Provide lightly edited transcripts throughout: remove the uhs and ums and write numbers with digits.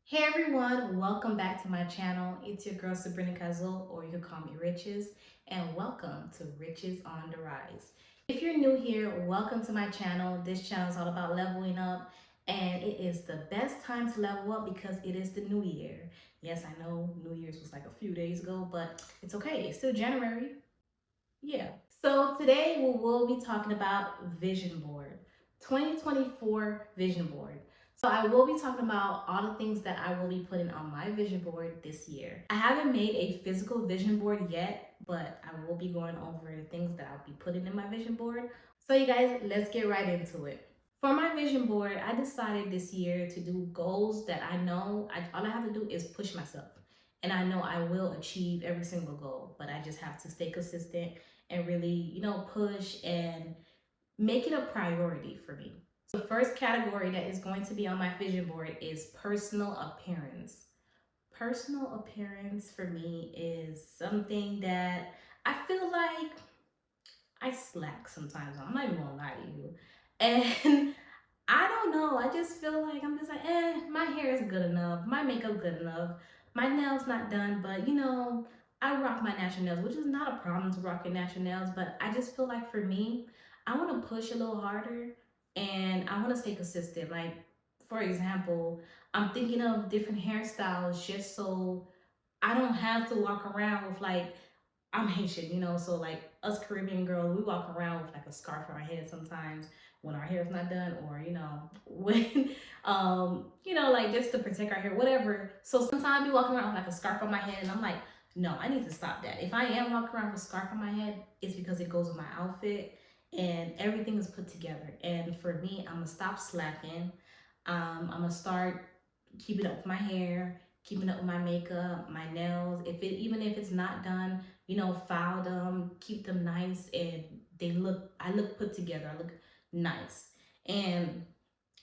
Hey everyone, welcome back to my channel. It's your girl Sabrina Kazul, or you can call me Riches, and welcome to Riches on the Rise. If you're new here, welcome to my channel. This channel is all about leveling up, and it is the best time to level up because it is the new year. Yes, I know New Year's was like a few days ago, but it's okay. It's still January. Yeah. So today we will be talking about vision board, 2024 vision board. So I will be talking about all the things that I will be putting on my vision board this year. I haven't made a physical vision board yet, but I will be going over the things that I'll be putting in my vision board. So you guys, let's get right into it. For my vision board, I decided this year to do goals that I know all I have to do is push myself. And I know I will achieve every single goal, but I just have to stay consistent and really, push and make it a priority for me. So the first category that is going to be on my vision board is personal appearance. Personal appearance for me is something that I feel like I slack sometimes. I'm not even gonna lie to you. And I don't know. I just feel like I'm just like, my hair is good enough. My makeup good enough. My nails not done, but I rock my natural nails, which is not a problem to rock your natural nails. But I just feel like for me, I want to push a little harder and I want to stay consistent. Like, for example, I'm thinking of different hairstyles just so I don't have to walk around with like I'm Haitian, so like us Caribbean girls, we walk around with like a scarf on our head sometimes when our hair's not done, or when like just to protect our hair, whatever. So sometimes I be walking around with like a scarf on my head, and I'm like, no, I need to stop that. If I am walking around with a scarf on my head, it's because it goes with my outfit and everything is put together. And for me, I'm gonna stop slacking. I'm gonna start keeping up with my hair, keeping up with my makeup, my nails. Even if it's not done, file them, keep them nice, and I look put together. I look nice, and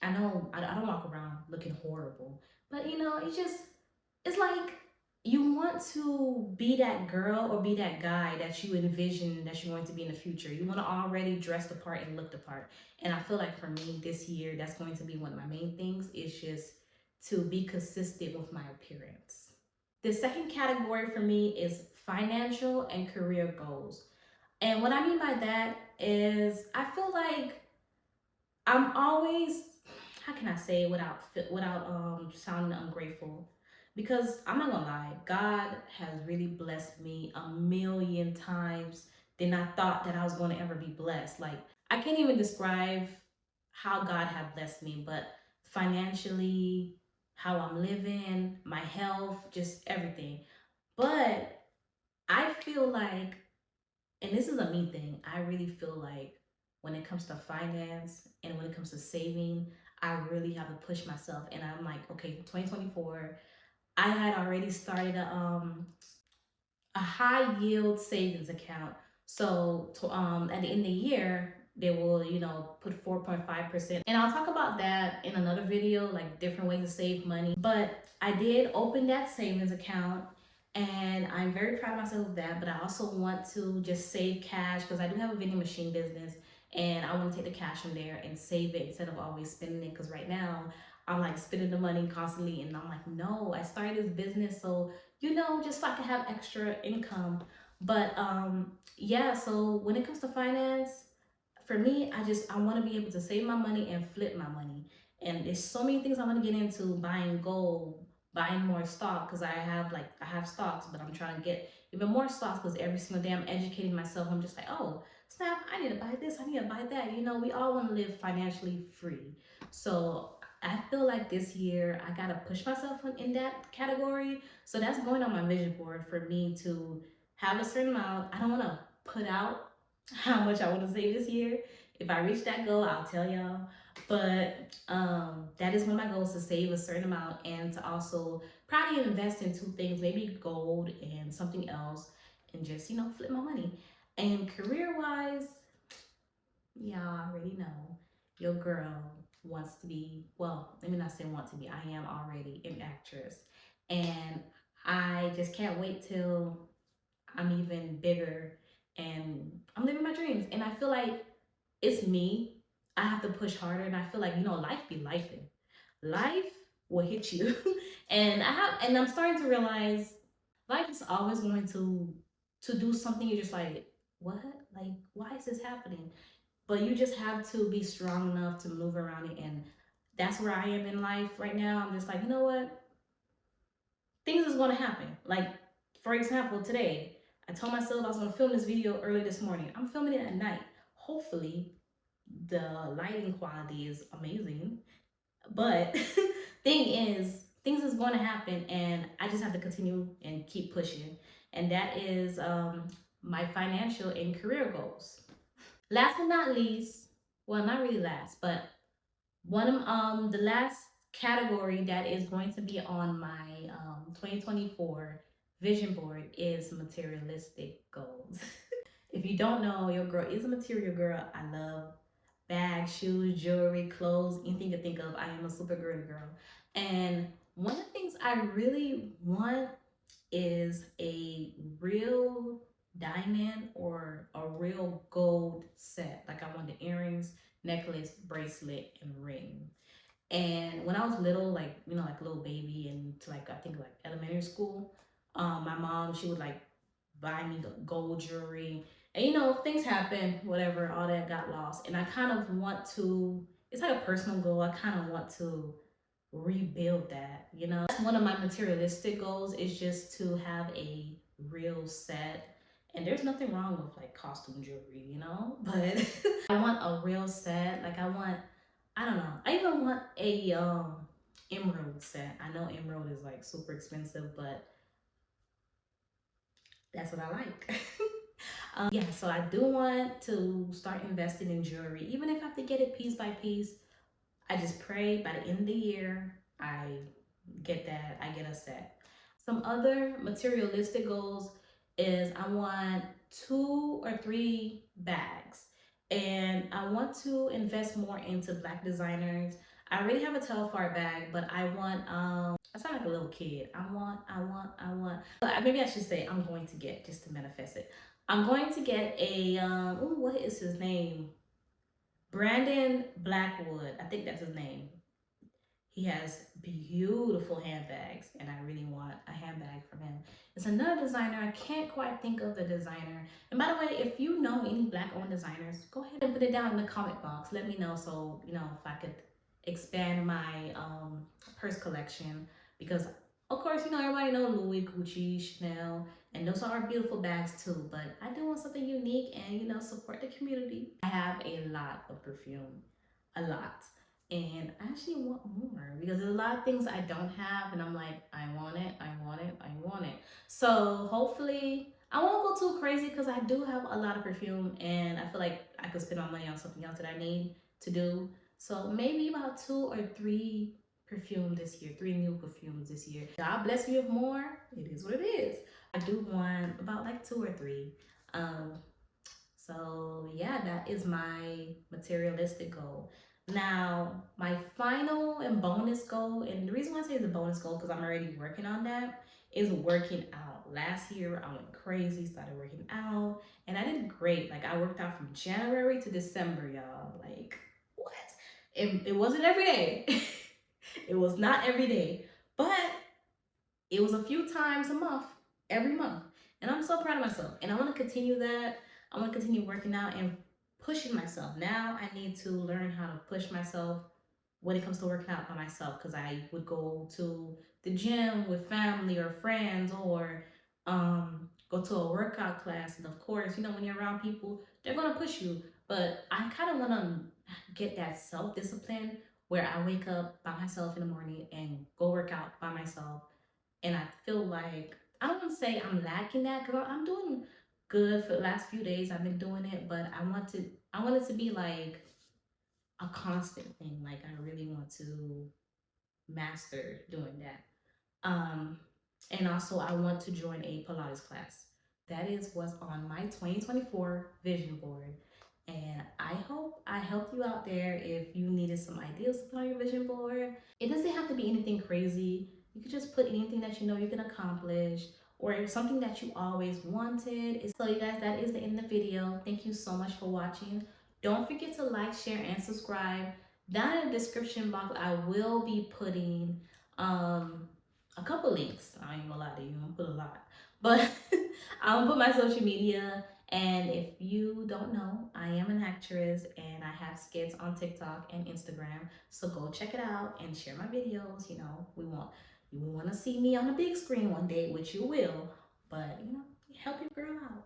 I know I don't walk around looking horrible, but it's like you want to be that girl or be that guy that you envision that you're going to be in the future. You want to already dress the part and look the part. And I feel like for me this year, that's going to be one of my main things is just to be consistent with my appearance. The second category for me is financial and career goals. And what I mean by that is I feel like I'm always, how can I say it without sounding ungrateful? Because I'm not gonna lie, God has really blessed me a million times than I thought that I was gonna ever be blessed. Like I can't even describe how God had blessed me, but financially, how I'm living, my health, just everything. But I feel like, and this is a me thing, I really feel like when it comes to finance and when it comes to saving, I really have to push myself. And I'm like, okay, 2024, I had already started a high yield savings account. So at the end of the year, they will, put 4.5%. And I'll talk about that in another video, like different ways to save money. But I did open that savings account and I'm very proud of myself with that. But I also want to just save cash because I do have a vending machine business and I want to take the cash from there and save it instead of always spending it. Because right now I'm like spending the money constantly and I'm like, no, I started this business so just so I can have extra income. But yeah, so when it comes to finance, for me, I want to be able to save my money and flip my money. And there's so many things I want to get into, buying gold, buying more stock, because I have stocks, but I'm trying to get even more stocks because every single day I'm educating myself. I'm just like, oh, snap, I need to buy this, I need to buy that. We all want to live financially free. So I feel like this year I gotta push myself in that category. So that's going on my vision board for me to have a certain amount. I don't want to put out how much I want to save this year. If I reach that goal, I'll tell y'all. But that is one of my goals, to save a certain amount and to also probably invest in two things, maybe gold and something else, and just flip my money. And career wise, y'all already know your girl wants to be, well, let me not say want to be, I am already an actress. And I just can't wait till I'm even bigger and I'm living my dreams. And I feel like it's me. I have to push harder. And I feel like, life be lifing. Life will hit you. And I'm starting to realize life is always going to do something. You're just like, what? Like, why is this happening? But you just have to be strong enough to move around it. And that's where I am in life right now. I'm just like, you know what? Things is going to happen. Like, for example, today, I told myself I was going to film this video early this morning. I'm filming it at night. Hopefully, the lighting quality is amazing. But thing is, things is going to happen, and I just have to continue and keep pushing. And that is my financial and career goals. Last but not least, well, not really last, but one of the last category that is going to be on my 2024 vision board is materialistic goals. If you don't know, your girl is a material girl. I love bags, shoes, jewelry, clothes, anything you think of. I am a super girly girl. And one of the things I really want is a real diamond or a real gold set. Like I want the earrings, necklace, bracelet, and ring. And when I was little, like, you know, like a little baby and to like, I think like elementary school, my mom, she would like buy me the gold jewelry. And you know, things happen, whatever, all that got lost. And I kind of want to, it's like a personal goal. I kind of want to rebuild that, you know. That's one of my materialistic goals, is just to have a real set. And there's nothing wrong with like costume jewelry, you know, but I want a real set. Like I don't know. I even want a emerald set. I know emerald is like super expensive, but that's what I like. Yeah, so I do want to start investing in jewelry, even if I have to get it piece by piece. I just pray by the end of the year, I get a set. Some other materialistic goals is I want 2 or 3 bags, and I want to invest more into Black designers. I already have a Telfar bag, but I want I sound like a little kid. I want. Maybe I should say I'm going to get, just to manifest it. I'm going to get a ooh, what is his name? Brandon Blackwood. I think that's his name. He has beautiful handbags, and I really want a handbag from him. It's another designer. I can't quite think of the designer. And by the way, if you know any Black-owned designers, go ahead and put it down in the comment box. Let me know, so you know if I could expand my purse collection. Because of course, you know, everybody know Louis, Gucci, Chanel, and those are beautiful bags too. But I do want something unique and, you know, support the community. I have a lot of perfume, a lot. And I actually want more because there's a lot of things I don't have, and I'm like, I want it, I want it, I want it. So hopefully, I won't go too crazy because I do have a lot of perfume, and I feel like I could spend my money on something else that I need to do. So maybe about 2 or 3 perfume this year, 3 new perfumes this year. God bless me with more. It is what it is. I do want about like 2 or 3. So yeah, that is my materialistic goal. Now, my final and bonus goal, and the reason why I say it's a bonus goal because I'm already working on that, is working out. Last year, I went crazy, started working out, and I did great. Like, I worked out from January to December, y'all. Like, what? It wasn't every day. It was not every day, but it was a few times a month, every month. And I'm so proud of myself. And I want to continue that. I want to continue working out and pushing myself. Now I need to learn how to push myself when it comes to working out by myself, because I would go to the gym with family or friends, or go to a workout class. And of course, you know, when you're around people, they're going to push you. But I kind of want to get that self-discipline where I wake up by myself in the morning and go work out by myself. And I feel like, I don't want to say I'm lacking that because I'm doing good for the last few days. I've been doing it, but I want it to be like a constant thing. Like I really want to master doing that. And also I want to join a Pilates class. That is what's on my 2024 vision board. And I hope I helped you out there if you needed some ideas to put on your vision board. It doesn't have to be anything crazy. You could just put anything that you know you can accomplish, or something that you always wanted. So you guys, that is the end of the video. Thank you so much for watching. Don't forget to like, share, and subscribe. Down in the description box, I will be putting a couple links. I ain't gonna lie to you, I'm gonna put a lot, but I'll put my social media. And if you don't know, I am an actress and I have skits on TikTok and Instagram. So go check it out and share my videos. You know, you want to see me on the big screen one day, which you will. But you know, help your girl out.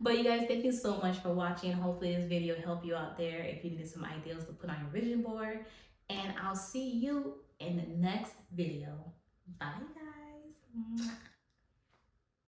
But you guys, thank you so much for watching. Hopefully this video helped you out there if you needed some ideas to put on your vision board. And I'll see you in the next video. Bye guys.